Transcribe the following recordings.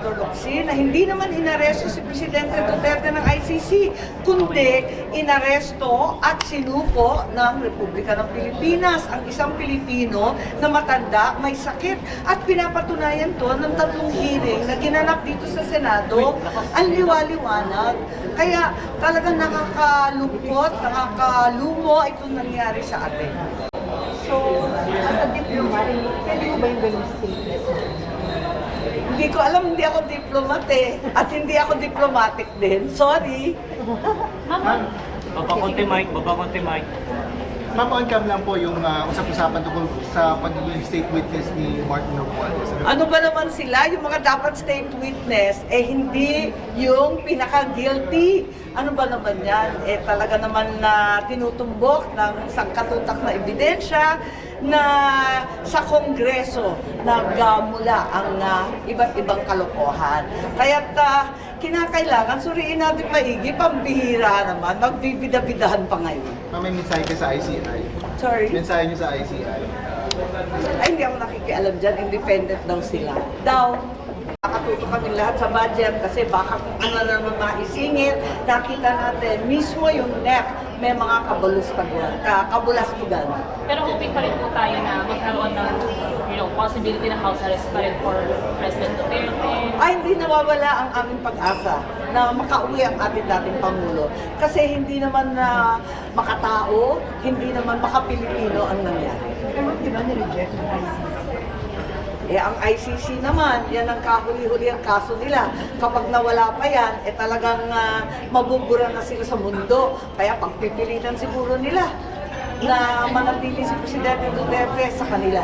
Senador Locsin na hindi naman inaresto si Presidente Duterte ng ICC, kundi inaresto at sinuko ng Republika ng Pilipinas ang isang Pilipino na matanda, may sakit. At pinapatunayan to ng 3 hearing na ginanap dito sa Senado, ang liwaliwanag. Kaya talagang nakakalungkot, nakakalumo itong nangyari sa atin. So, as a diplomat, pwede mo ba yung ganung statement? Hindi ko alam, hindi ako diplomat eh. At hindi ako diplomatic din. Sorry. Baba konti mic. Ma'am, on cam lang po yung usap-usapan tungkol sa pagiging state witness ni Martin Romualdez. Ano ba naman sila? Yung mga dapat state witness, eh hindi yung pinaka-guilty. Ano ba naman yan? Eh talaga naman na tinutumbok ng sangkatutak na ebidensya na sa Kongreso nagmula ang iba't ibang kalokohan. Kaya't kinakailangan suriin natin maigi, pambihira naman, magbibida-bidahan pa ngayon. Ma'am, may mensahe ka sa ICI. Sorry? Mensahe niyo sa ICI. Ay, hindi ako nakikialam dyan. Independent daw sila. Nakatuto kami lahat sa budget kasi baka kung ano na naman maisingit, nakita natin mismo yung NEP may mga kabulastugan. Pero hoping pa rin po tayo na magkaroon ng possibility na house arrest pa rin for President Duterte. Ay, hindi nawawala ang aming pag-asa na makauwi ang ating dating Pangulo. Kasi hindi naman na makatao, hindi naman makapilipino ang nangyari. Pero di ba nireject ng ICC? Eh, ang ICC naman, yan ang kahuli-huli ang kaso nila. Kapag nawala pa yan, eh talagang mabubura na sila sa mundo. Kaya pagpipilitan siguro nila na manatili si Presidente Duterte sa kanila.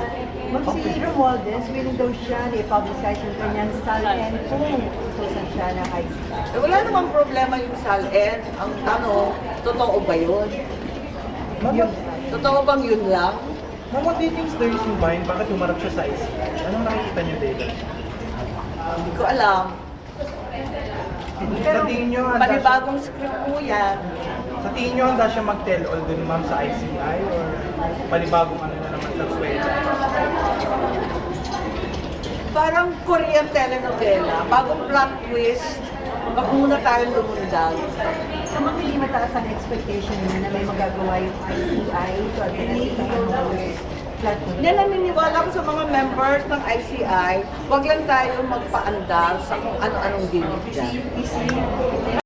Si Romualdez, willing daw siya na i-publicize yung kanyang SALN kung utusan siya ng ICC. Eh, wala namang problema yung SALN. Ang tanong, totoo ba yun? Totoo bang yun lang? Ma'am, what do you think stories yung behind? Bakit humarap siya sa ICI? Anong nakikita niyo dito? Hindi ko alam. Sa tingin niyo, handa siya, Panibagong script po yan. sa tingin niyo handa siya mag-tell all dun ma'am sa ICI or panibagong ano na naman sa Sueda? Parang Korean telenovela, bagong plot twist, wag muna tayong lumundag. So, hindi mataas ang expectation niya na may magagawa yung ICI to address ang flood. Yan naniniwala ko sa mga members ng ICI, wag lang tayo magpaandar sa kung ano-anong gimmick dyan.